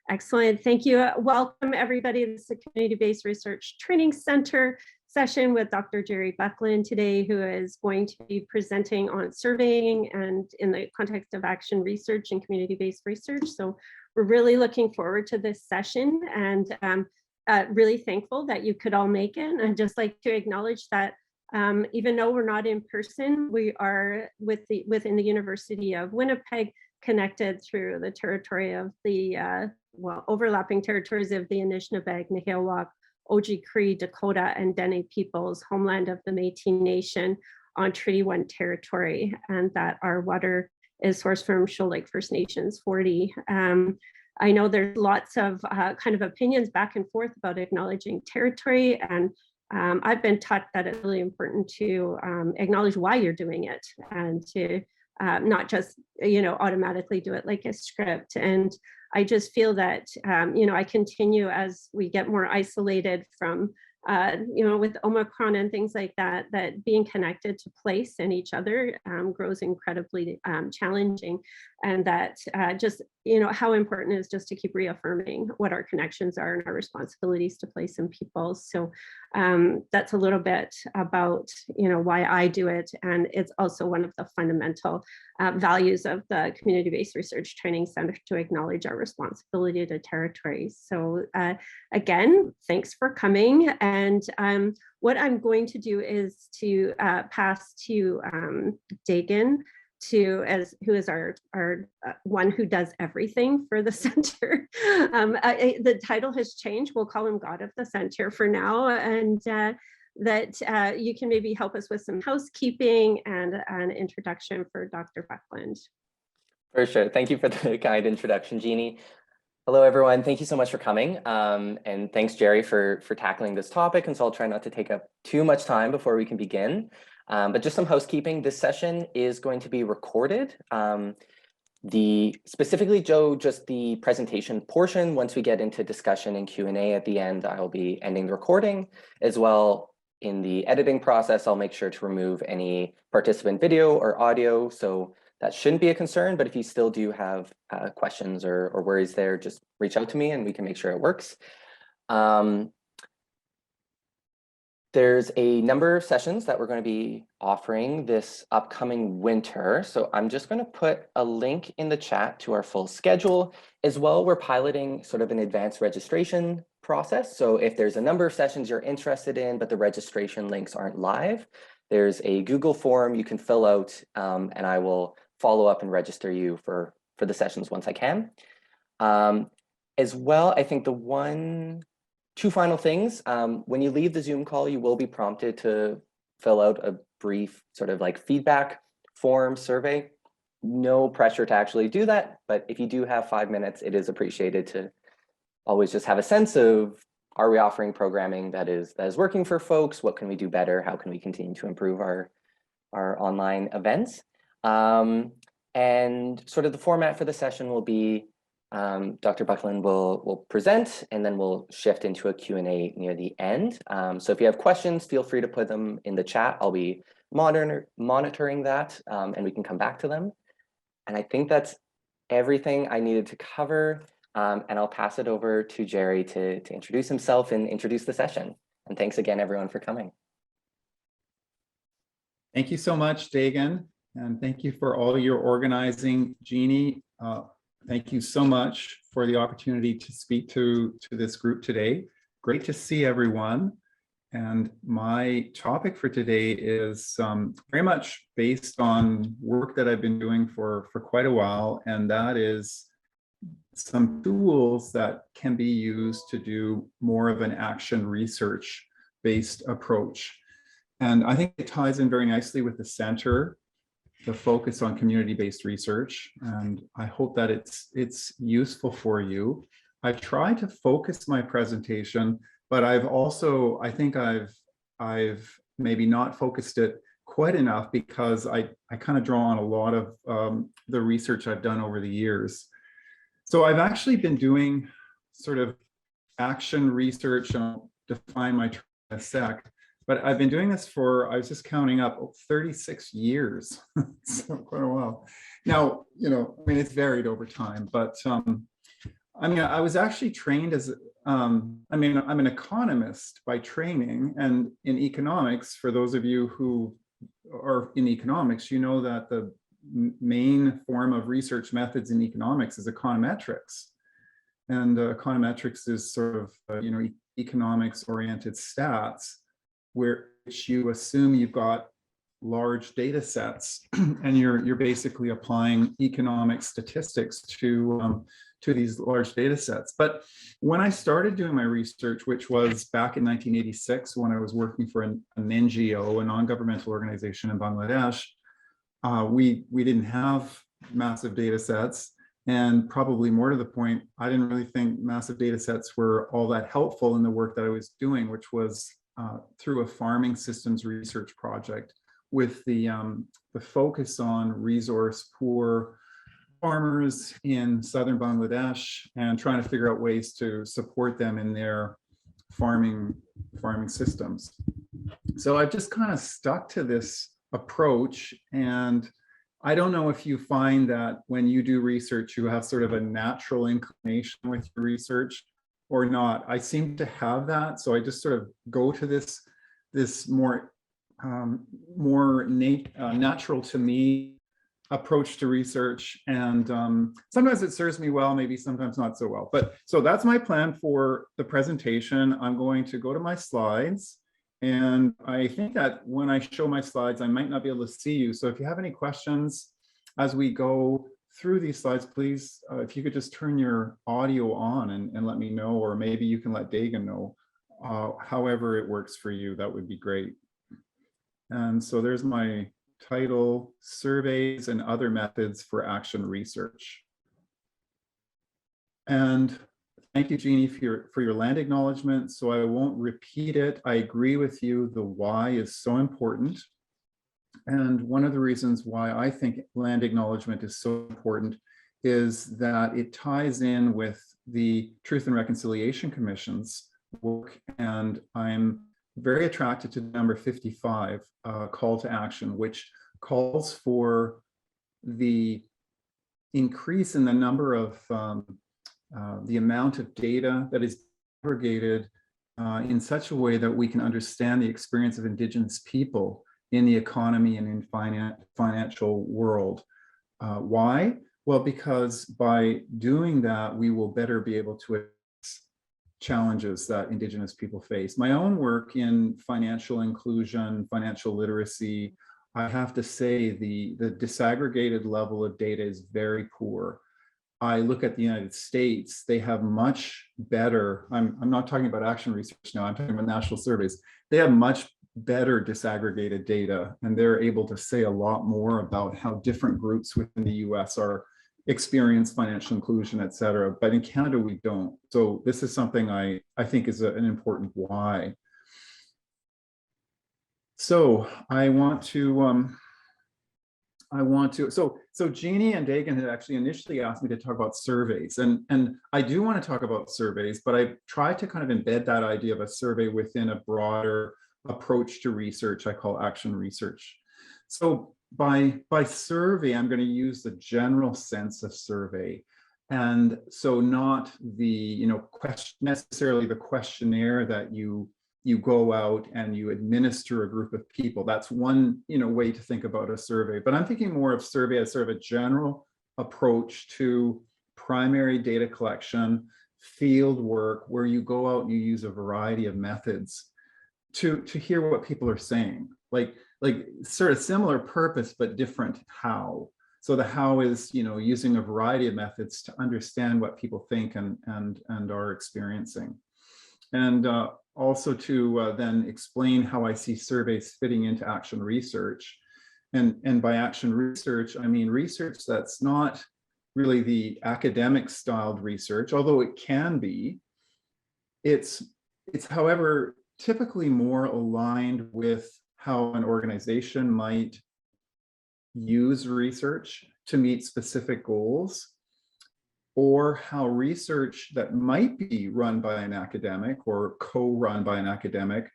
Excellent. Thank you. Welcome, everybody. This is the Community-Based Research Training Center session with Dr. Jerry Buckland today, who is going to be presenting on surveying and in the context of action research and community-based research. So we're really looking forward to this session and really thankful that you could all make it. And just like to acknowledge that even though we're not in person, we are within the University of Winnipeg, connected through the territory of the overlapping territories of the Anishinaabe, Nihilwak, Oji-Cree, Dakota, and Dene peoples, homeland of the Métis Nation on Treaty 1 territory, and that our water is sourced from Shoal Lake First Nations 40. I know there's lots of kind of opinions back and forth about acknowledging territory, and I've been taught that it's really important to acknowledge why you're doing it and to not just, automatically do it like a script. And I just feel that, I continue as we get more isolated from, with Omicron and things like that, that being connected to place and each other grows incredibly challenging. And that just, how important it is just to keep reaffirming what our connections are and our responsibilities to place and people. So that's a little bit about, why I do it. And it's also one of the fundamental values of the Community-Based Research Training Center to acknowledge our responsibility to territories. So again, thanks for coming. And what I'm going to do is to pass to Dagen, who is our one who does everything for the center. The title has changed. We'll call him God of the Center for now, and that you can maybe help us with some housekeeping and an introduction for Dr. Buckland. For sure. Thank you for the kind introduction, Jeannie. Hello, everyone. Thank you so much for coming. And thanks, Jerry, for tackling this topic. And so I'll try not to take up too much time before we can begin. But just some housekeeping. This session is going to be recorded. Specifically, Joe, just the presentation portion. Once we get into discussion and Q&A at the end, I will be ending the recording. As well, in the editing process, I'll make sure to remove any participant video or audio. So that shouldn't be a concern, but if you still do have questions or worries there, just reach out to me and we can make sure it works. There's a number of sessions that we're going to be offering this upcoming winter. So I'm just going to put a link in the chat to our full schedule. As well, we're piloting sort of an advanced registration process. So if there's a number of sessions you're interested in, but the registration links aren't live, there's a Google form you can fill out, and I will follow up and register you for the sessions once I can. As well, I think two final things. When you leave the Zoom call, you will be prompted to fill out a brief sort of like feedback form survey. No pressure to actually do that, but if you do have 5 minutes, it is appreciated to always just have a sense of, are we offering programming that is working for folks? What can we do better? How can we continue to improve our online events? And sort of the format for the session will be Dr. Buckland will present, and then we'll shift into a Q&A near the end. So if you have questions, feel free to put them in the chat. I'll be monitoring that, and we can come back to them. And I think that's everything I needed to cover. And I'll pass it over to Jerry to introduce himself and introduce the session. And thanks again, everyone, for coming. Thank you so much, Dagen. And thank you for all your organizing, Jeannie. Thank you so much for the opportunity to speak to this group today. Great to see everyone. And my topic for today is very much based on work that I've been doing for quite a while, and that is some tools that can be used to do more of an action research-based approach. And I think it ties in very nicely with the center, the focus on community-based research, and I hope that it's useful for you. I try to focus my presentation, but I think I've maybe not focused it quite enough because I kind of draw on a lot of the research I've done over the years. So I've actually been doing sort of action research, and I'll define my term in a sec. But I've been doing this for, I was just counting up, 36 years, so quite a while. Now, I mean, it's varied over time, but I mean, I was actually trained as, I mean, I'm an economist by training, and in economics, for those of you who are in economics, you know that the main form of research methods in economics is econometrics. And econometrics is sort of, economics oriented stats, which you assume you've got large data sets and you're basically applying economic statistics to these large data sets. But when I started doing my research, which was back in 1986, when I was working for an NGO, a non-governmental organization in Bangladesh, we didn't have massive data sets. And probably more to the point, I didn't really think massive data sets were all that helpful in the work that I was doing, which was through a farming systems research project with the focus on resource poor farmers in southern Bangladesh and trying to figure out ways to support them in their farming systems. So I've just kind of stuck to this approach, and I don't know if you find that when you do research, you have sort of a natural inclination with your research or not. I seem to have that, so I just sort of go to this more natural to me approach to research, and sometimes it serves me well, maybe sometimes not so well. But so that's my plan for the presentation. I'm going to go to my slides. And I think that when I show my slides, I might not be able to see you. So if you have any questions as we go through these slides, please, if you could just turn your audio on and let me know, or maybe you can let Dagen know, however it works for you, that would be great. And so there's my title, Surveys and Other Methods for Action Research. And thank you, Jeannie, for your land acknowledgement. So I won't repeat it. I agree with you. The why is so important. And one of the reasons why I think land acknowledgement is so important is that it ties in with the Truth and Reconciliation Commission's work. And I'm very attracted to number 55, call to action, which calls for the increase in the number of the amount of data that is aggregated in such a way that we can understand the experience of Indigenous people in the economy and in financial world. Why? Well, because by doing that, we will better be able to address challenges that Indigenous people face. My own work in financial inclusion, financial literacy, I have to say the disaggregated level of data is very poor. I look at the United States, they have much better, I'm not talking about action research now, I'm talking about national surveys. They have much better disaggregated data, and they're able to say a lot more about how different groups within the US experience financial inclusion, et cetera. But in Canada, we don't. So this is something I think is an important why. So I want to, so Jeannie and Dagen had actually initially asked me to talk about surveys, and I do want to talk about surveys, but I tried to kind of embed that idea of a survey within a broader approach to research I call action research. So by survey, I'm going to use the general sense of survey, and so not the necessarily the questionnaire that you go out and you administer a group of people. That's one way to think about a survey. But I'm thinking more of survey as sort of a general approach to primary data collection, field work, where you go out and you use a variety of methods to hear what people are saying. Like sort of similar purpose, but different how. So the how is using a variety of methods to understand what people think and are experiencing. And also to then explain how I see surveys fitting into action research. And by action research, I mean research that's not really the academic styled research, although it can be. It's however, typically more aligned with how an organization might use research to meet specific goals, or how research that might be run by an academic or co-run by an academic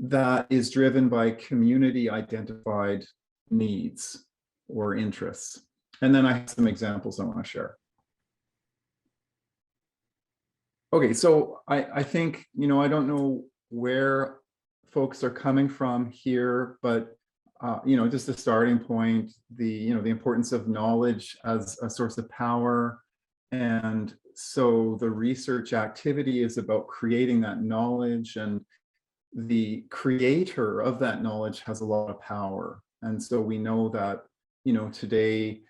that is driven by community identified needs or interests. And then I have some examples I want to share. Okay, so I think, I don't know where folks are coming from here, but just a starting point, the importance of knowledge as a source of power. And so the research activity is about creating that knowledge, and the creator of that knowledge has a lot of power. And so we know that, today,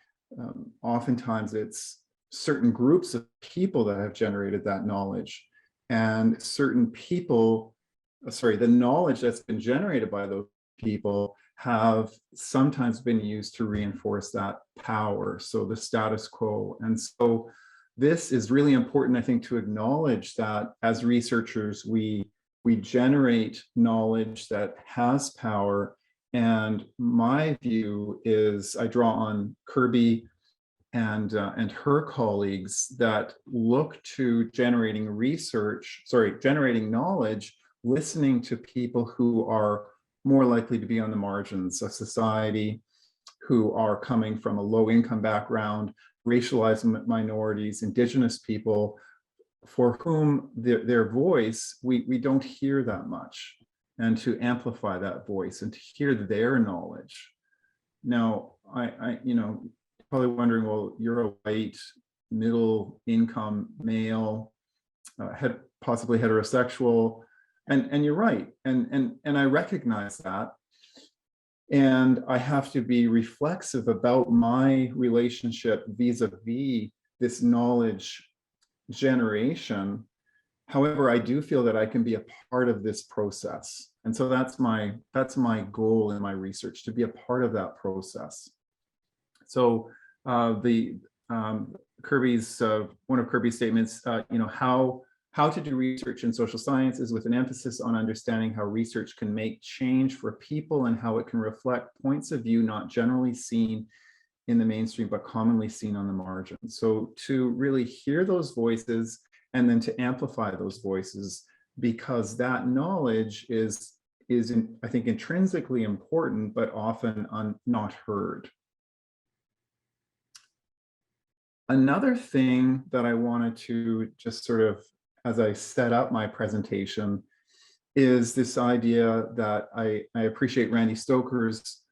oftentimes it's certain groups of people that have generated that knowledge, and certain people, the knowledge that's been generated by those people have sometimes been used to reinforce that power, so the status quo. And so this is really important, I think, to acknowledge that as researchers, we generate knowledge that has power. And my view is I draw on Kirby and her colleagues that look to generating knowledge, listening to people who are more likely to be on the margins of society, who are coming from a low income background, racialized minorities, Indigenous people, for whom their voice, we don't hear that much, and to amplify that voice and to hear their knowledge. Now, I probably wondering, well, you're a white, middle income male, possibly heterosexual, and you're right, and I recognize that. And I have to be reflexive about my relationship vis-a-vis this knowledge generation. However, I do feel that I can be a part of this process. And so that's my goal in my research, to be a part of that process. So Kirby's one of Kirby's statements, how to do research in social sciences, with an emphasis on understanding how research can make change for people and how it can reflect points of view not generally seen in the mainstream, but commonly seen on the margins. So to really hear those voices and then to amplify those voices, because that knowledge is I think intrinsically important, but often not heard. Another thing that I wanted to just sort of, as I set up my presentation, is this idea that I appreciate Randy Stoker's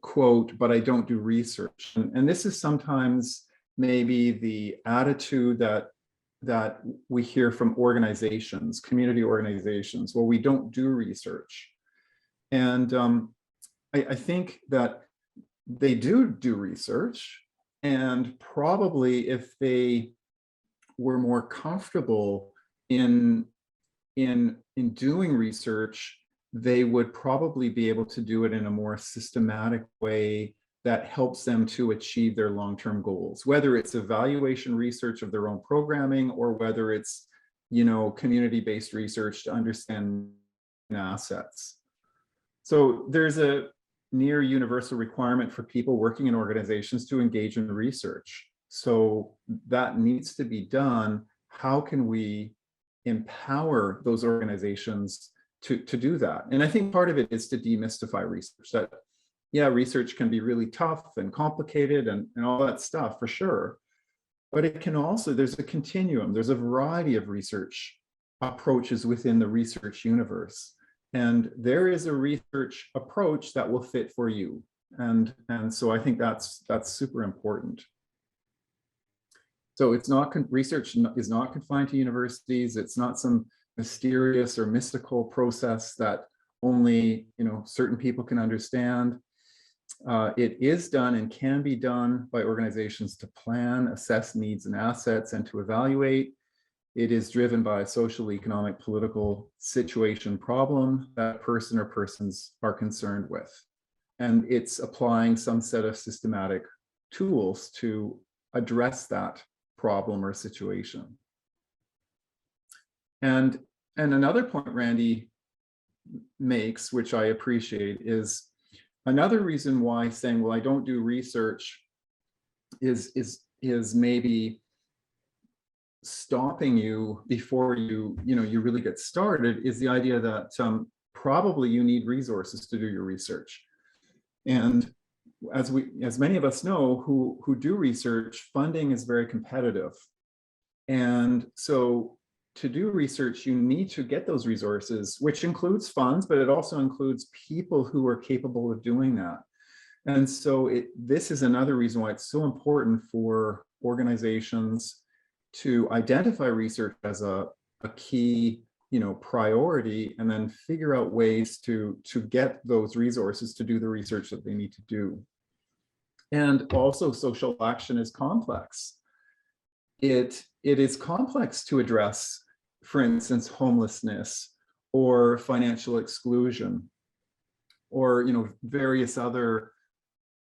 quote, but I don't do research. And this is sometimes maybe the attitude that we hear from organizations, community organizations. Well, we don't do research. And I think that they do research, and probably if they were more comfortable in doing research, they would probably be able to do it in a more systematic way that helps them to achieve their long-term goals, whether it's evaluation research of their own programming, or whether it's, community-based research to understand assets. So there's a near universal requirement for people working in organizations to engage in research. So that needs to be done. How can we empower those organizations to do that? And I think part of it is to demystify research, that, yeah, research can be really tough and complicated and all that stuff, for sure. But it can also, there's a continuum, there's a variety of research approaches within the research universe. And there is a research approach that will fit for you. And so I think that's super important. So it's not, research is not confined to universities. It's not some mysterious or mystical process that only certain people can understand. It is done and can be done by organizations to plan, assess needs and assets, and to evaluate. It is driven by a social, economic, political situation problem that person or persons are concerned with. And it's applying some set of systematic tools to address that problem or situation. And another point Randy makes, which I appreciate, is another reason why saying, well, I don't do research is maybe stopping you before you really get started, is the idea that probably you need resources to do your research. And as many of us know who do research, funding is very competitive. And so to do research, you need to get those resources, which includes funds, but it also includes people who are capable of doing that. And so this is another reason why it's so important for organizations to identify research as a key, priority, and then figure out ways to get those resources to do the research that they need to do. And also, social action is complex. It is complex to address, for instance, homelessness or financial exclusion, or various other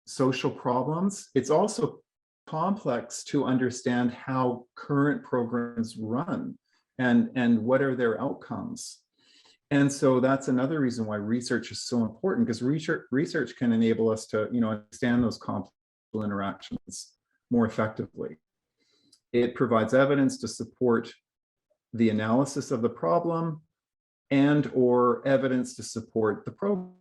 social problems. It's also complex to understand how current programs run and what are their outcomes. And so that's another reason why research is so important, because research can enable us to understand those complex interactions more effectively. It provides evidence to support the analysis of the problem and or evidence to support the program.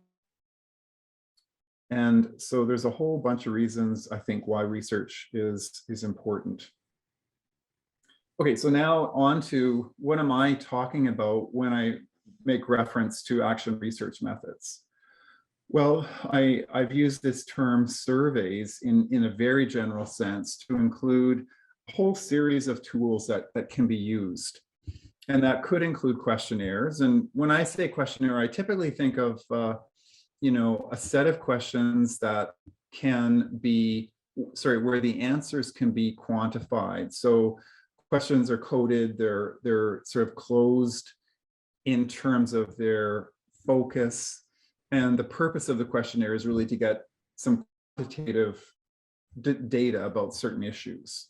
And so there's a whole bunch of reasons, I think, why research is important. Okay, so now on to what am I talking about when I make reference to action research methods? Well, I've used this term surveys in a very general sense to include a whole series of tools that can be used. And that could include questionnaires. And when I say questionnaire, I typically think of a set of questions that can be, where the answers can be quantified. So questions are coded, they're sort of closed in terms of their focus. And the purpose of the questionnaire is really to get some quantitative data about certain issues.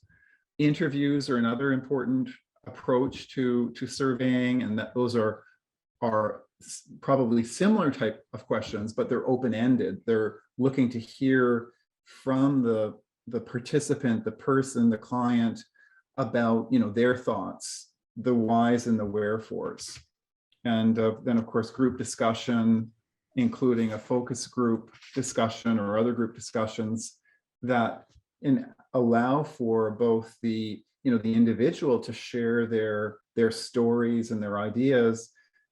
Interviews are another important approach to surveying, and that those are probably similar type of questions, but they're open-ended. They're looking to hear from the participant, the person, the client, about their thoughts, the whys and the wherefores. And then of course group discussion, including a focus group discussion or other group discussions that allow for both the individual to share their stories and their ideas,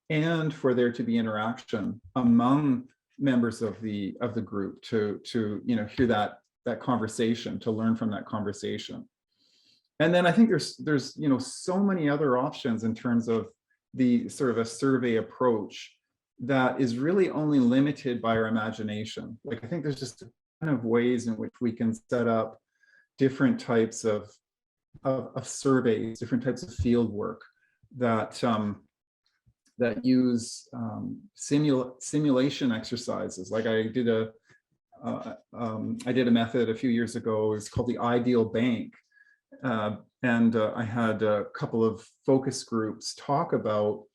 and for there to be interaction among members of the group to hear that conversation, to learn from that conversation. And then I think there's so many other options in terms of the sort of a survey approach that is really only limited by our imagination. Like, I think there's just a ton of ways in which we can set up different types of surveys, different types of field work that use simulation exercises. Like I did a method a few years ago. It's called the Ideal Bank, and I had a couple of focus groups talk about,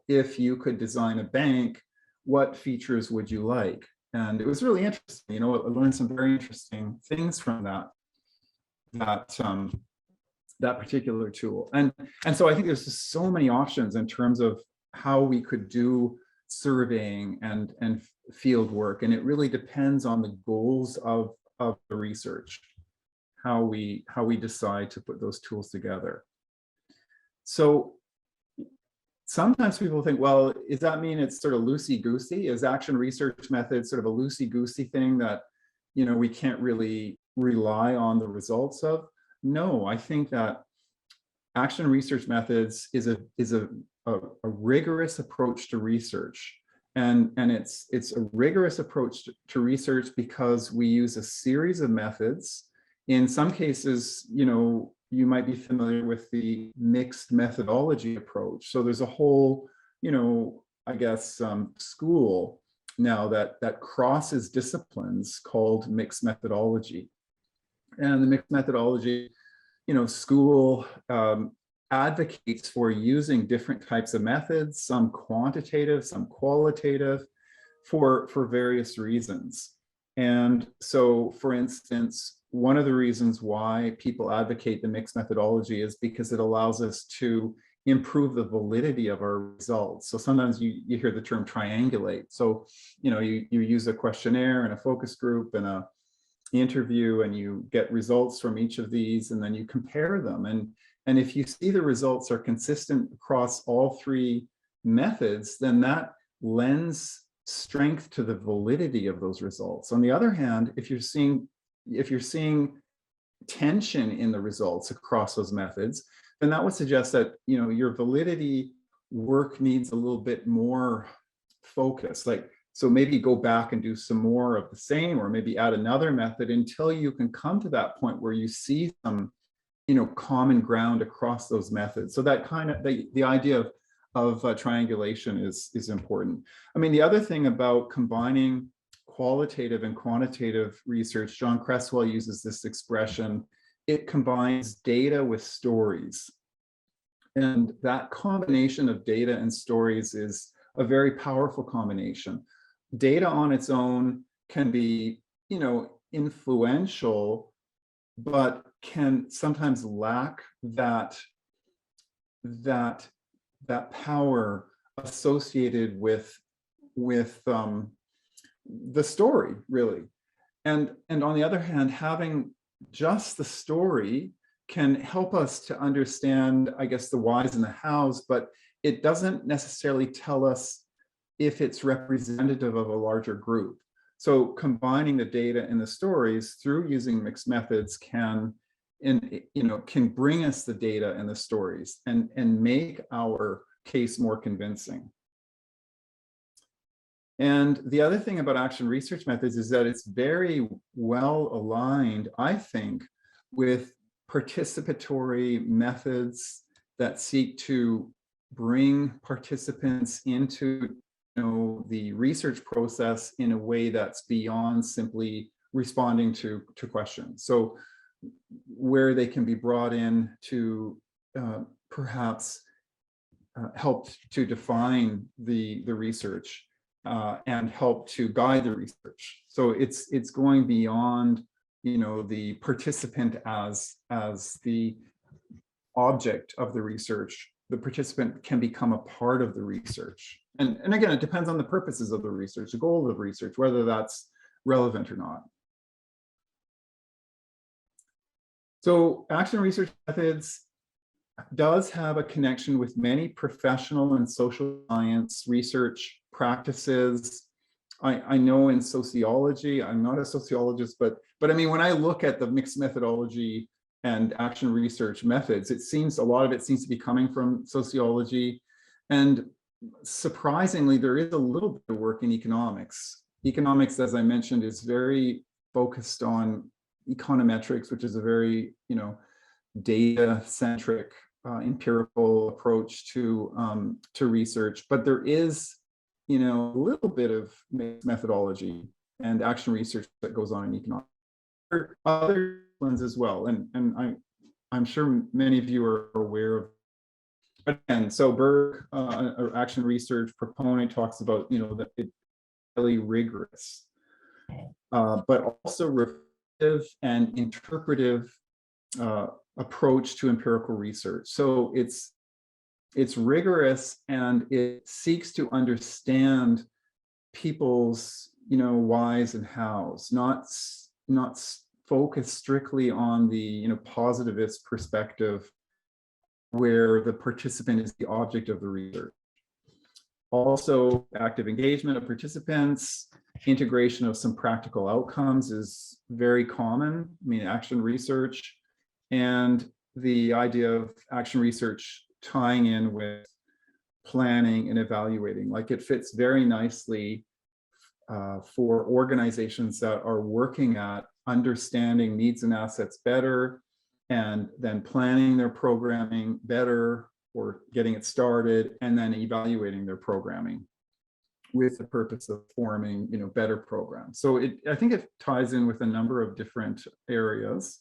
if you could design a bank, what features would you like? And it was really interesting. I learned some very interesting things from that particular tool. And so I think there's just so many options in terms of how we could do surveying and field work. And it really depends on the goals of the research, how we decide to put those tools together. So sometimes people think, well, does that mean it's sort of loosey-goosey? Is action research methods sort of a loosey-goosey thing that, we can't really rely on the results of? No, I think that action research methods is a rigorous approach to research. And it's a rigorous approach to research because we use a series of methods. In some cases, you might be familiar with the mixed methodology approach. So there's a whole, I guess, school now that crosses disciplines called mixed methodology. And the mixed methodology, school advocates for using different types of methods, some quantitative, some qualitative, for various reasons. And so, for instance, one of the reasons why people advocate the mixed methodology is because it allows us to improve the validity of our results. So sometimes you hear the term triangulate. So, you use a questionnaire and a focus group and a interview, and you get results from each of these, and then you compare them. And if you see the results are consistent across all three methods, then that lends strength to the validity of those results. On the other hand, if you're seeing tension in the results across those methods, then that would suggest that your validity work needs a little bit more focus. So maybe go back and do some more of the same, or maybe add another method until you can come to that point where you see some common ground across those methods. So that kind of the idea of triangulation is important. I mean, the other thing about combining qualitative and quantitative research, John Cresswell uses this expression, it combines data with stories. And that combination of data and stories is a very powerful combination. Data on its own can be, influential, but can sometimes lack that power associated with the story, really. And on the other hand, having just the story can help us to understand, I guess, the whys and the hows, but it doesn't necessarily tell us if it's representative of a larger group. So combining the data and the stories through using mixed methods can bring us the data and the stories and make our case more convincing. And the other thing about action research methods is that it's very well aligned, I think, with participatory methods that seek to bring participants into the research process in a way that's beyond simply responding to questions. So where they can be brought in to perhaps help to define the research and help to guide the research. So it's going beyond the participant as the object of the research. The participant can become a part of the research. And again, it depends on the purposes of the research, the goal of the research, whether that's relevant or not. So action research methods does have a connection with many professional and social science research practices. I know in sociology, I'm not a sociologist, but I mean, when I look at the mixed methodology and action research methods, a lot of it seems to be coming from sociology. And surprisingly, there is a little bit of work in economics. Economics, as I mentioned, is very focused on econometrics, which is a very, data-centric, empirical approach to research. But there is, a little bit of mixed methodology and action research that goes on in economics. Other ones as well, and I'm sure many of you are aware of. Again, so Berg, an action research proponent, talks about that it's really rigorous, but also reflective and interpretive approach to empirical research. So it's rigorous and it seeks to understand people's whys and hows, not focus strictly on the positivist perspective where the participant is the object of the research. Also, active engagement of participants, integration of some practical outcomes is very common. I mean, action research, and the idea of action research tying in with planning and evaluating, like it fits very nicely for organizations that are working at understanding needs and assets better, and then planning their programming better or getting it started, and then evaluating their programming with the purpose of forming better programs. So I think it ties in with a number of different areas.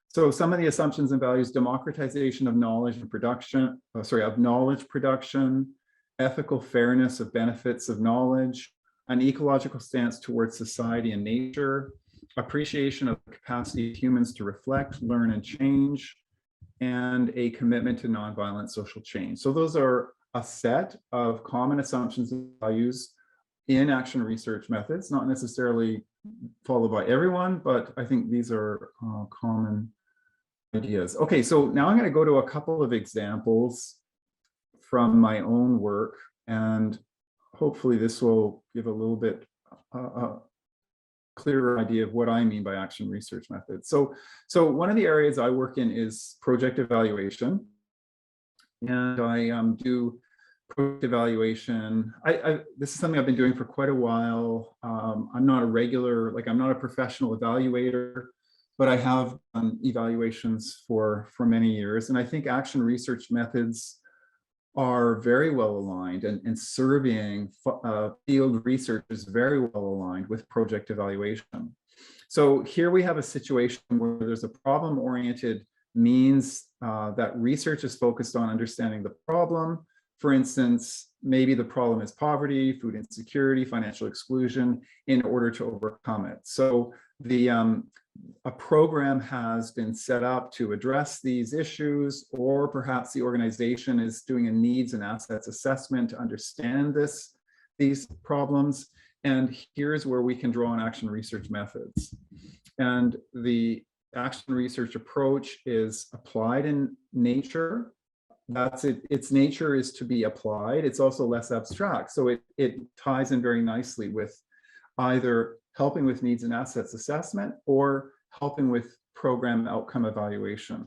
So some of the assumptions and values: democratization of knowledge and production, of knowledge production, ethical fairness of benefits of knowledge, an ecological stance towards society and nature, appreciation of the capacity of humans to reflect, learn, and change, and a commitment to nonviolent social change. So those are a set of common assumptions and values in action research methods, not necessarily followed by everyone, but I think these are common ideas. Okay, so now I'm going to go to a couple of examples from my own work, and hopefully this will give a little bit clearer idea of what I mean by action research methods. So one of the areas I work in is project evaluation, and I do project evaluation. This is something I've been doing for quite a while. I'm not a regular, I'm not a professional evaluator, but I have done evaluations for many years. And I think action research methods are very well aligned, and surveying field research is very well aligned with project evaluation. So here we have a situation where there's a problem-oriented means that research is focused on understanding the problem. For instance, maybe the problem is poverty, food insecurity, financial exclusion, in order to overcome it. So a program has been set up to address these issues, or perhaps the organization is doing a needs and assets assessment to understand these problems. And here's where we can draw on action research methods. And the action research approach is applied in nature. That's it. Its nature is to be applied. It's also less abstract. So it ties in very nicely with either helping with needs and assets assessment or helping with program outcome evaluation.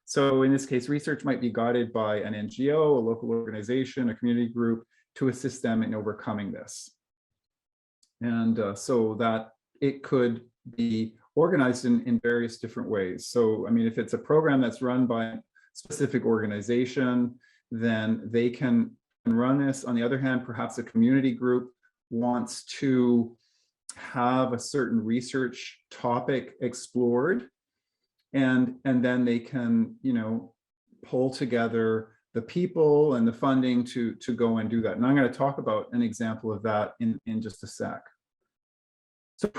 So in this case, research might be guided by an NGO, a local organization, a community group to assist them in overcoming this. And so that it could be organized in various different ways. So, I mean, if it's a program that's run by a specific organization, then they can run this. On the other hand, perhaps a community group wants to have a certain research topic explored, and then they can, pull together the people and the funding to go and do that. And I'm going to talk about an example of that in just a sec. So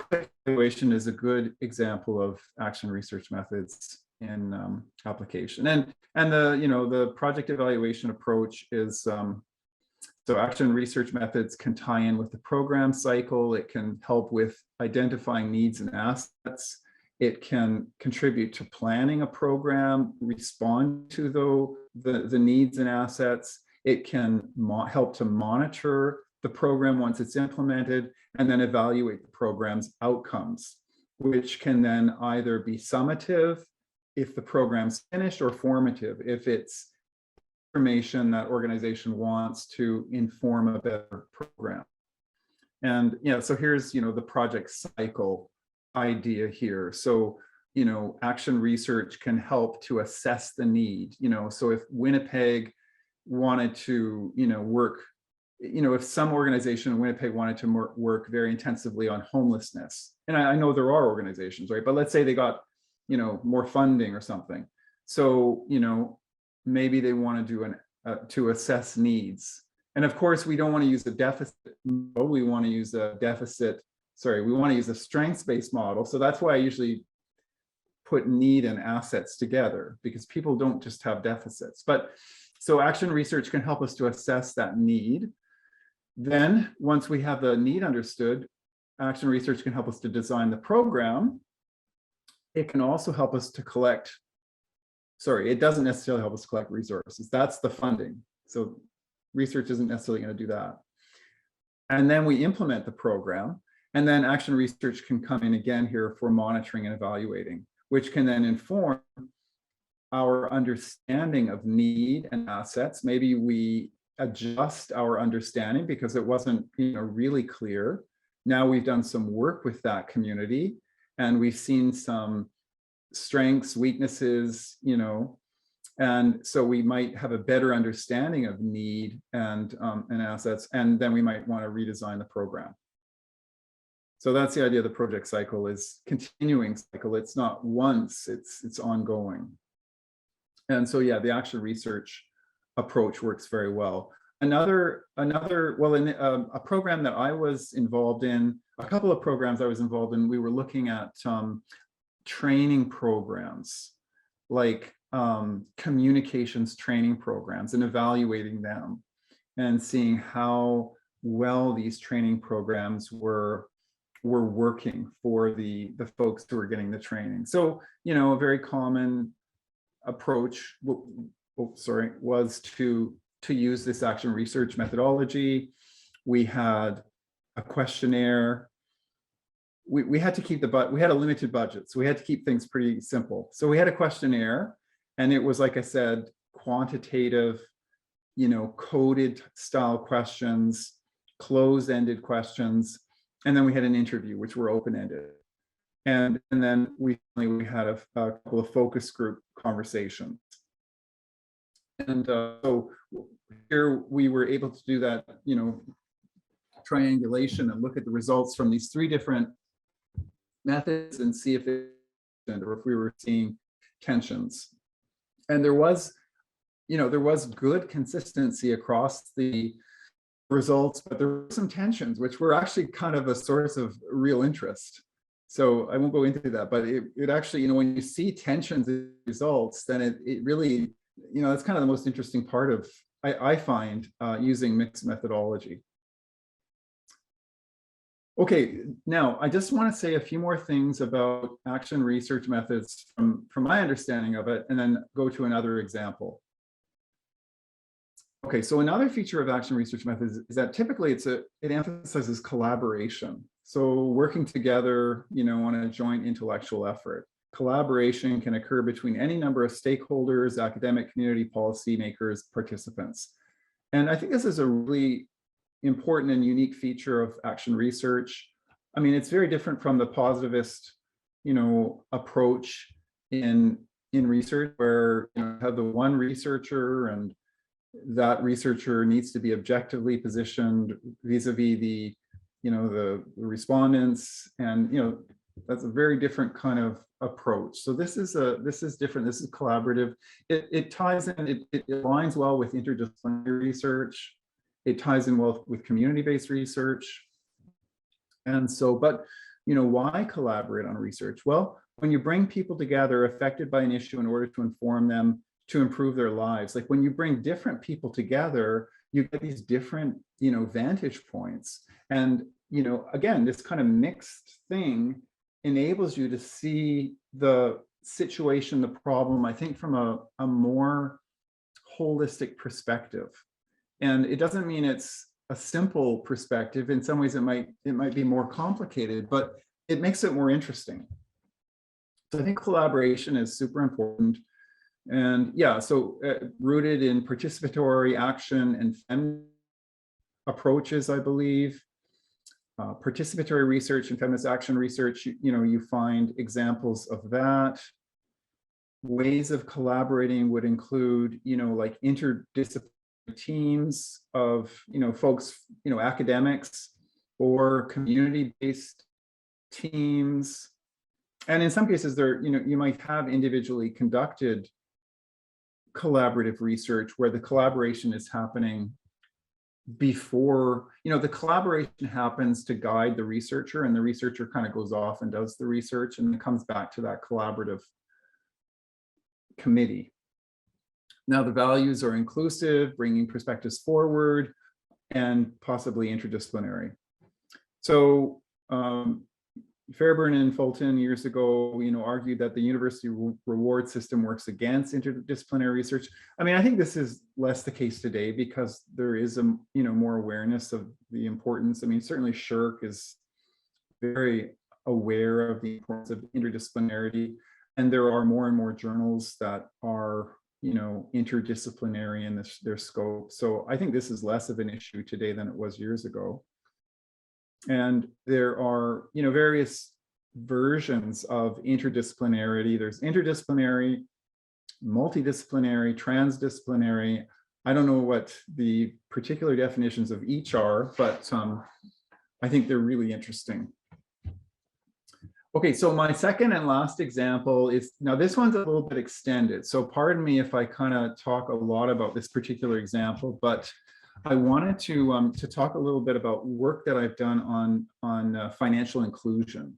evaluation is a good example of action research methods in application. And the project evaluation approach is so action research methods can tie in with the program cycle. It can help with identifying needs and assets. It can contribute to planning a program, respond to the needs and assets. It can help to monitor the program once it's implemented, and then evaluate the program's outcomes, which can then either be summative if the program's finished, or formative if it's information that organization wants to inform a better program. And so here's the project cycle idea here. So action research can help to assess the need. So if Winnipeg wanted to work, if some organization in Winnipeg wanted to work very intensively on homelessness, and I know there are organizations, right? But let's say they got more funding or something. So maybe they want to do to assess needs. And of course, we don't want to use a deficit. We want to use a we want to use a strengths-based model. So that's why I usually put need and assets together, because people don't just have deficits. But so action research can help us to assess that need. Then once we have the need understood, action research can help us to design the program. It can also help us to collect, it doesn't necessarily help us collect resources. That's the funding. So research isn't necessarily going to do that. And then we implement the program, and then action research can come in again here for monitoring and evaluating, which can then inform our understanding of need and assets. Maybe we adjust our understanding because it wasn't really clear. Now we've done some work with that community, and we've seen some strengths, weaknesses, and so we might have a better understanding of need and assets, and then we might want to redesign the program. So that's the idea of the project cycle, is continuing cycle. It's not once, it's ongoing. And so the action research approach works very well. Another well, in a program that I was involved in, a couple of programs I was involved in, we were looking at training programs, like communications training programs, and evaluating them and seeing how well these training programs were working for the folks who were getting the training. So, a very common approach, was to use this action research methodology. We had a questionnaire. We had to keep we had a limited budget, so we had to keep things pretty simple. So we had a questionnaire, and it was, like I said, quantitative, coded style questions, closed-ended questions, and then we had an interview, which were open-ended. And then we had a couple of focus group conversations. And so here we were able to do that, triangulation and look at the results from these 3 different methods and see if we were seeing tensions. And there was good consistency across the results, but there were some tensions, which were actually kind of a source of real interest. So I won't go into that, but it actually, when you see tensions in results, then it really, that's kind of the most interesting part of, I find, using mixed methodology. Okay, now I just want to say a few more things about action research methods from my understanding of it, and then go to another example. Okay, so another feature of action research methods is that typically it emphasizes collaboration. So working together, on a joint intellectual effort. Collaboration can occur between any number of stakeholders, academic community, policymakers, participants. And I think this is a really important and unique feature of action research. I mean, it's very different from the positivist, approach in research, where you have the one researcher, and that researcher needs to be objectively positioned vis-a-vis the respondents, and that's a very different kind of approach. So this is different. This is collaborative. It ties in. It aligns well with interdisciplinary research. It ties in well with community-based research. And so, but why collaborate on research? Well, when you bring people together affected by an issue in order to inform them to improve their lives, like when you bring different people together, you get these different, vantage points. And, again, this kind of mixed thing enables you to see the situation, the problem, I think, from a more holistic perspective. And it doesn't mean it's a simple perspective. In some ways, it might be more complicated, but it makes it more interesting. So I think collaboration is super important. And yeah, so rooted in participatory action and feminist approaches, I believe. Participatory research and feminist action research, you find examples of that. Ways of collaborating would include, like interdisciplinary teams of, folks, academics or community-based teams. And in some cases there, you might have individually conducted collaborative research where the collaboration is happening before, the collaboration happens to guide the researcher, and the researcher kind of goes off and does the research and it comes back to that collaborative committee. Now the values are inclusive, bringing perspectives forward, and possibly interdisciplinary. So Fairburn and Fulton years ago, argued that the university reward system works against interdisciplinary research. I mean, I think this is less the case today because there is a more awareness of the importance. I mean, certainly SSHRC is very aware of the importance of interdisciplinarity, and there are more and more journals that are interdisciplinary in their scope. So I think this is less of an issue today than it was years ago. And there are, various versions of interdisciplinarity. There's interdisciplinary, multidisciplinary, transdisciplinary. I don't know what the particular definitions of each are, but I think they're really interesting. Okay, so my second and last example is, now this one's a little bit extended, so pardon me if I kind of talk a lot about this particular example, but I wanted to talk a little bit about work that I've done on financial inclusion.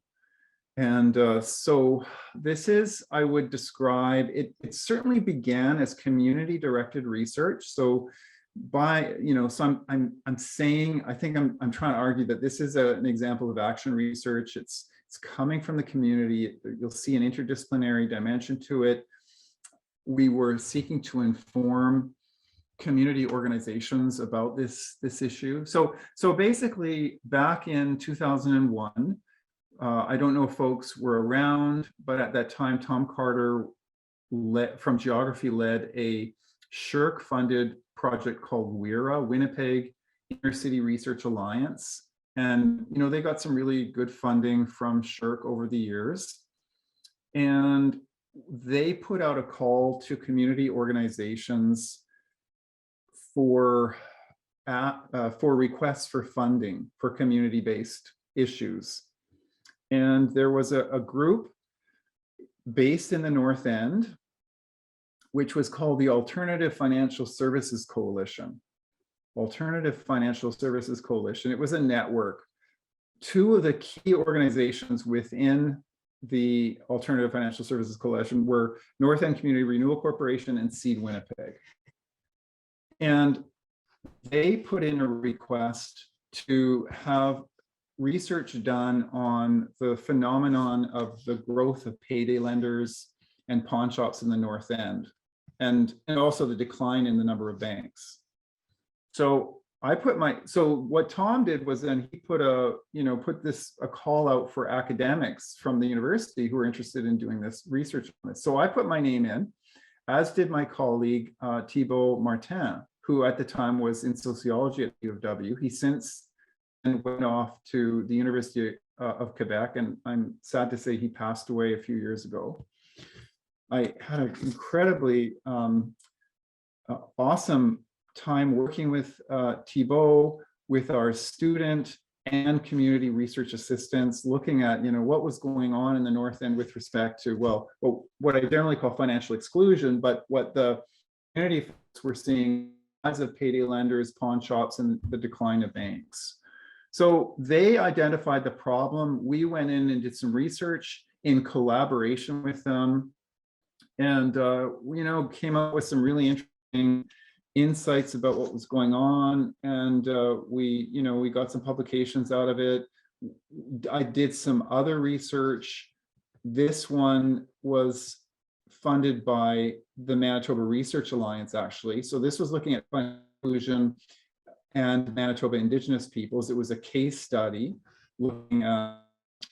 And so this is, I would describe, it certainly began as community-directed research. So by, so I'm saying, I think I'm trying to argue that this is an example of action research. It's coming from the community. You'll see an interdisciplinary dimension to it. we were seeking to inform community organizations about this issue. So basically, back in 2001, I don't know if folks were around, but at that time, Tom Carter from Geography led a SSHRC-funded project called WIRA, Winnipeg Inner City Research Alliance. And they got some really good funding from SSHRC over the years. And they put out a call to community organizations for requests for funding for community-based issues. And there was a group based in the North End, which was called the Alternative Financial Services Coalition. Alternative Financial Services Coalition. It was a network. Two of the key organizations within the Alternative Financial Services Coalition were North End Community Renewal Corporation and Seed Winnipeg. And they put in a request to have research done on the phenomenon of the growth of payday lenders and pawn shops in the North End, and also the decline in the number of banks. So what Tom did was then he put a call out for academics from the university who were interested in doing this research on this. So I put my name in, as did my colleague Thibault Martin, who at the time was in sociology at U of W. He since went off to the University of Quebec, and I'm sad to say he passed away a few years ago. I had an incredibly awesome time working with Thibault, with our student and community research assistants, looking at what was going on in the North End with respect to what I generally call financial exclusion, but what the community folks were seeing as of payday lenders, pawn shops, and the decline of banks. So they identified the problem. We went in and did some research in collaboration with them, and came up with some really interesting insights about what was going on, and we got some publications out of it. I did some other research. This one was funded by the Manitoba Research Alliance, actually. So this was looking at inclusion and Manitoba Indigenous peoples. It was a case study looking at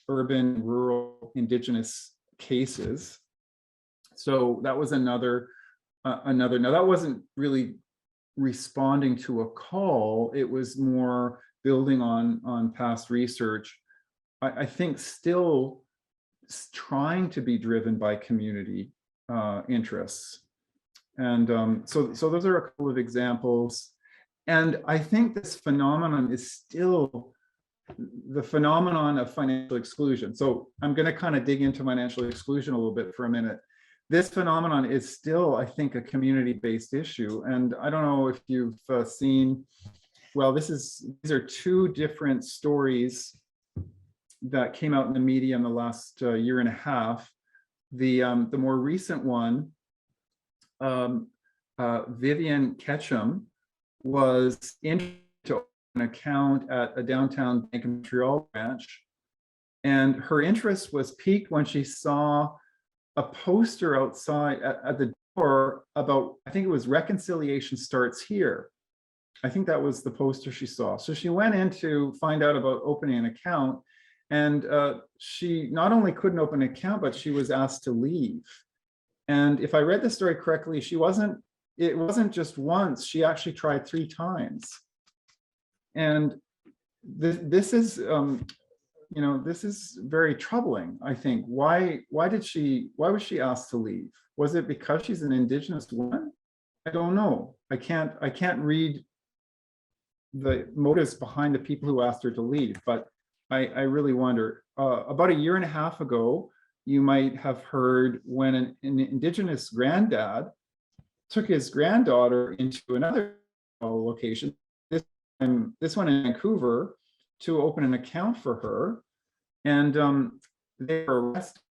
urban, rural, Indigenous cases. So that was another. Now that wasn't really responding to a call. It was more building on past research. I think still trying to be driven by community interests. And so those are a couple of examples. And I think this phenomenon is still the phenomenon of financial exclusion. So I'm going to kind of dig into financial exclusion a little bit for a minute. This phenomenon is still, I think, a community-based issue. And I don't know if you've seen, well, these are two different stories that came out in the media in the last year and a half. The more recent one, Vivian Ketchum was interested to open an account at a downtown Bank of Montreal branch. And her interest was piqued when she saw a poster outside at the door about, I think it was reconciliation starts here. I think that was the poster she saw. So she went in to find out about opening an account, and she not only couldn't open an account, but she was asked to leave. And if I read the story correctly, it wasn't just once, she actually tried 3 times. And this is this is very troubling, I think. Why was she asked to leave? Was it because she's an Indigenous woman? I don't know. I can't read the motives behind the people who asked her to leave, but I really wonder. About a year and a half ago, you might have heard when an Indigenous granddad took his granddaughter into another location, this one in Vancouver, to open an account for her, and they were arrested.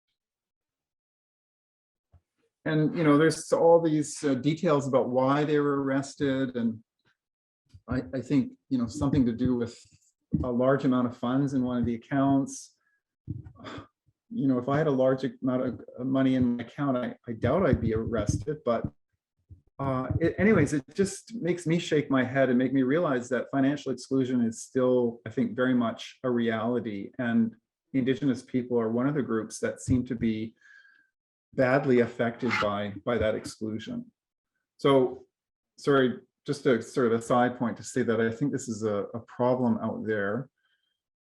And there's all these details about why they were arrested, and I think something to do with a large amount of funds in one of the accounts. if I had a large amount of money in my account, I doubt I'd be arrested. But anyways, it just makes me shake my head and make me realize that financial exclusion is still, I think, very much a reality. And Indigenous people are one of the groups that seem to be badly affected by that exclusion. So, sorry, just a sort of a side point to say that I think this is a problem out there.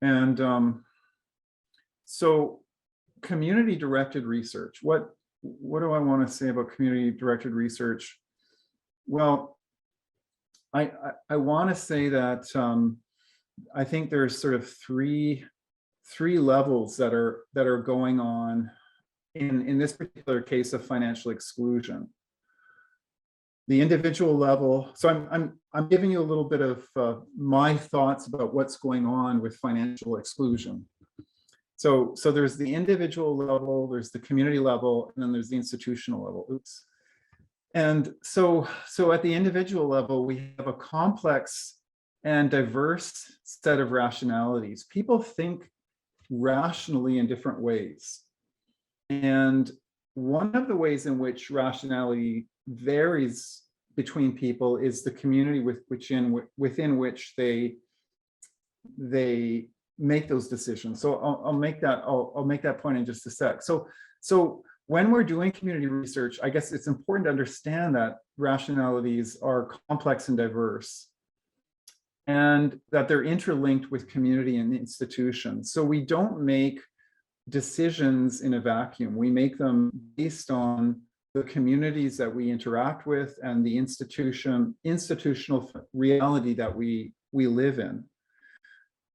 And so community-directed research, what do I want to say about community-directed research? Well, I want to say that I think there's sort of three levels that are going on in this particular case of financial exclusion. The individual level. So I'm giving you a little bit of my thoughts about what's going on with financial exclusion. So there's the individual level, there's the community level, and then there's the institutional level. Oops. And so at the individual level, we have a complex and diverse set of rationalities. People think rationally in different ways. And one of the ways in which rationality varies between people is the community within which they make those decisions. So I'll make that point in just a sec. So when we're doing community research, I guess it's important to understand that rationalities are complex and diverse, and that they're interlinked with community and institutions. So we don't make decisions in a vacuum. We make them based on the communities that we interact with and the institutional reality that we live in.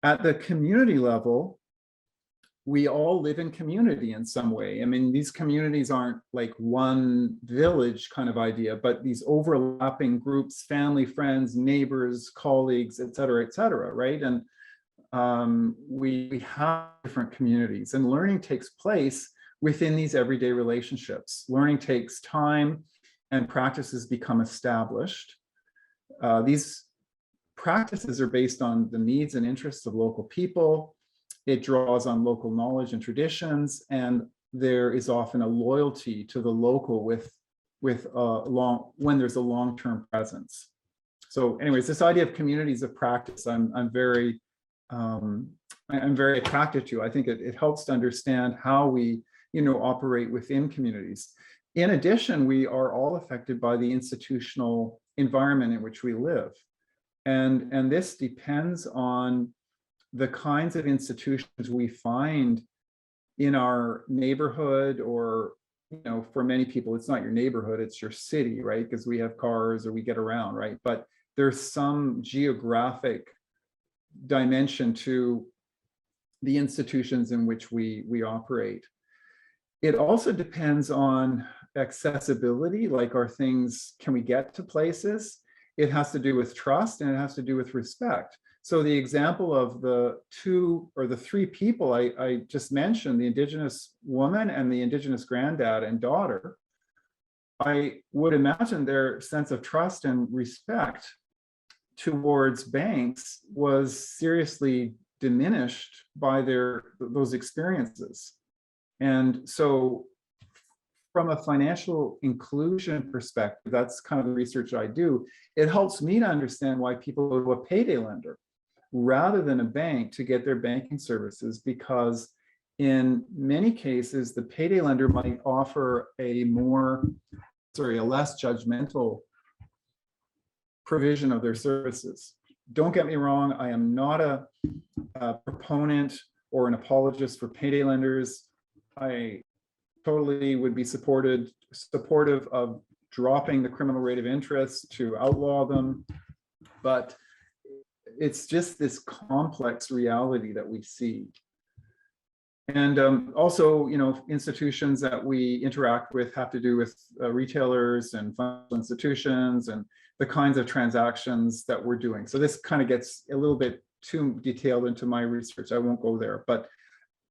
At the community level, we all live in community in some way. I mean, these communities aren't like one village kind of idea, but these overlapping groups, family, friends, neighbors, colleagues, et cetera, right? And we have different communities, and learning takes place within these everyday relationships. Learning takes time and practices become established. These practices are based on the needs and interests of local people. It draws on local knowledge and traditions, and there is often a loyalty to the local when there's a long-term presence. So anyways, this idea of communities of practice, I'm very attracted to. I think it helps to understand how we operate within communities. In addition, we are all affected by the institutional environment in which we live. And this depends on the kinds of institutions we find in our neighborhood, or, for many people, it's not your neighborhood, it's your city, right? Because we have cars or we get around, right? But there's some geographic dimension to the institutions in which we operate. It also depends on accessibility, like can we get to places? It has to do with trust, and it has to do with respect. So the example of the two or the three people I just mentioned, the Indigenous woman and the Indigenous granddad and daughter, I would imagine their sense of trust and respect towards banks was seriously diminished by those experiences. And so from a financial inclusion perspective, that's kind of the research I do. It helps me to understand why people go to a payday lender rather than a bank to get their banking services, because in many cases, the payday lender might offer a less judgmental provision of their services. Don't get me wrong, I am not a proponent or an apologist for payday lenders. I totally would be supportive of dropping the criminal rate of interest to outlaw them, but it's just this complex reality that we see. And also, institutions that we interact with have to do with retailers and financial institutions and the kinds of transactions that we're doing. So this kind of gets a little bit too detailed into my research. I won't go there. But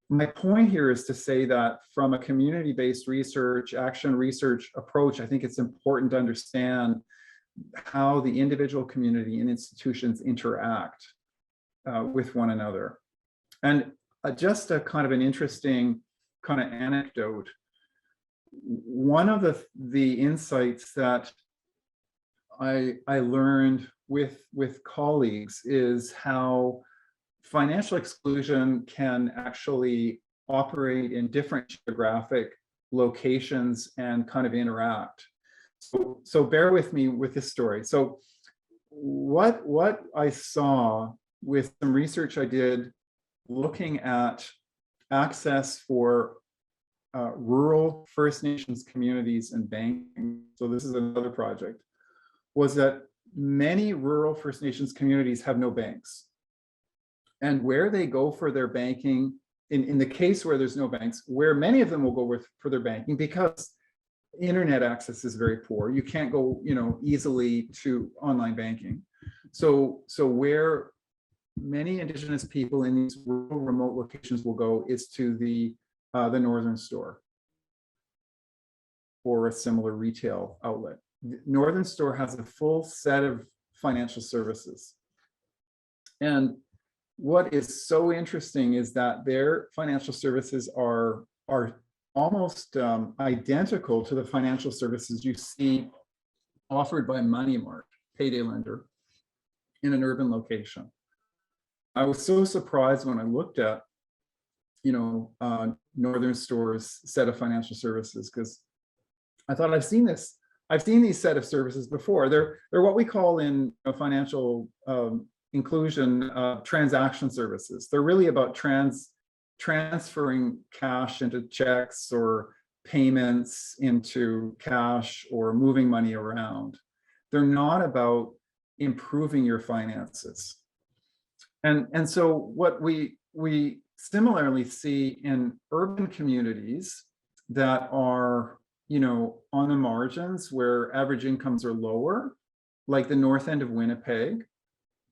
my point here is to say that from a community-based research, action research approach, I think it's important to understand how the individual community and institutions interact with one another. And just a kind of an interesting kind of anecdote. One of the insights that I learned with colleagues is how financial exclusion can actually operate in different geographic locations and kind of interact. So bear with me with this story. So what I saw with some research I did looking at access for rural First Nations communities and banking, so this is another project, was that many rural First Nations communities have no banks. And where they go for their banking, in the case where there's no banks, where many of them will go for their banking, because internet access is very poor. You can't go, easily to online banking. So where many Indigenous people in these rural, remote locations will go is to the Northern Store or a similar retail outlet. The Northern Store has a full set of financial services. And what is so interesting is that their financial services are almost identical to the financial services you see offered by Money Mart, payday lender, in an urban location. I was so surprised when I looked at, Northern Store's set of financial services, because I thought I've seen these set of services before. They're what we call in financial inclusion transaction services. They're really about transferring cash into checks or payments into cash or moving money around. They're not about improving your finances. And so what we similarly see in urban communities that are, on the margins where average incomes are lower, like the north end of Winnipeg,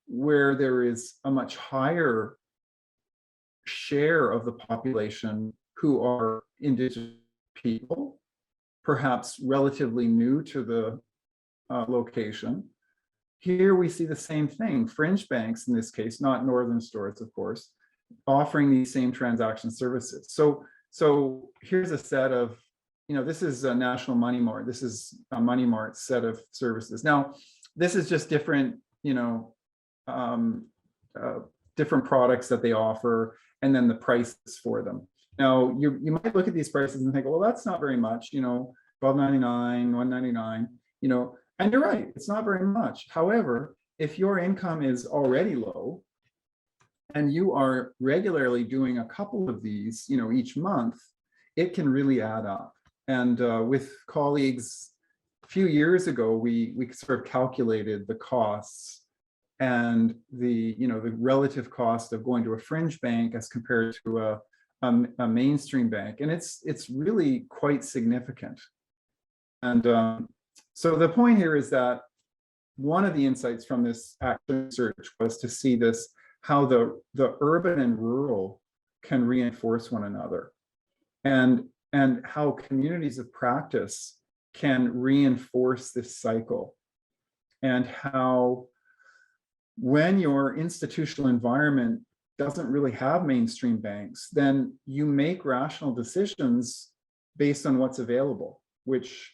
where there is a much higher share of the population who are Indigenous people, perhaps relatively new to the location. Here we see the same thing. Fringe banks, in this case, not Northern Stores, of course, offering these same transaction services. So here's a set of, this is a National Money Mart. This is a Money Mart set of services. Now, this is just different, different products that they offer, and then the prices for them. Now, you might look at these prices and think, well, that's not very much, $12.99, $1.99, and you're right, it's not very much. However, if your income is already low and you are regularly doing a couple of these, each month, it can really add up. And with colleagues a few years ago, we sort of calculated the costs and the relative cost of going to a fringe bank as compared to a mainstream bank, and it's really quite significant. And so the point here is that one of the insights from this action research was to see this, how the urban and rural can reinforce one another, and how communities of practice can reinforce this cycle, and how when your institutional environment doesn't really have mainstream banks, then you make rational decisions based on what's available, which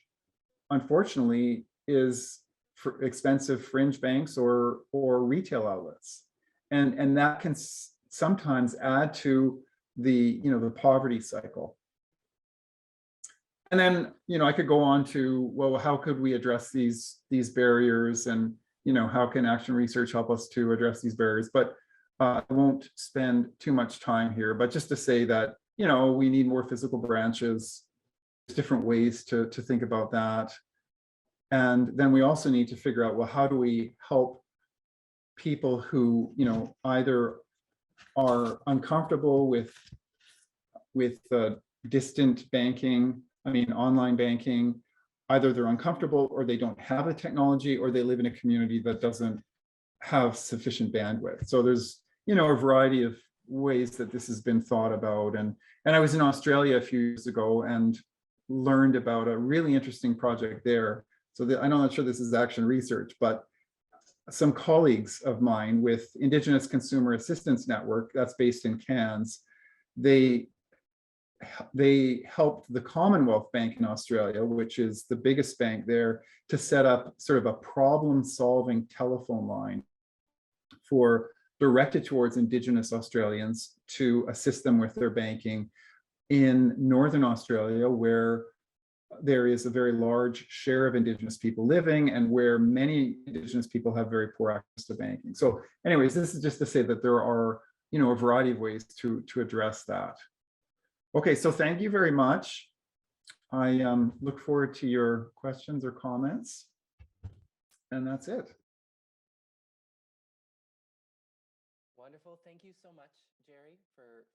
unfortunately is for expensive fringe banks or retail outlets. And that can sometimes add to the poverty cycle. And then, I could go on to, well, how could we address these barriers, and, how can action research help us to address these barriers? But I won't spend too much time here, but just to say that, we need more physical branches. There's different ways to think about that. And then we also need to figure out, well, how do we help people who, either are uncomfortable with distant banking, online banking, either they're uncomfortable or they don't have the technology, or they live in a community that doesn't have sufficient bandwidth. So there's, a variety of ways that this has been thought about. And I was in Australia a few years ago and learned about a really interesting project there. So I'm not sure this is action research, but some colleagues of mine with Indigenous Consumer Assistance Network, that's based in Cairns, they they helped the Commonwealth Bank in Australia, which is the biggest bank there, to set up sort of a problem-solving telephone line directed towards Indigenous Australians to assist them with their banking in Northern Australia, where there is a very large share of Indigenous people living and where many Indigenous people have very poor access to banking. So anyways, this is just to say that there are, a variety of ways to address that. Okay, so thank you very much. I look forward to your questions or comments. And that's it. Wonderful. Thank you so much, Jerry, for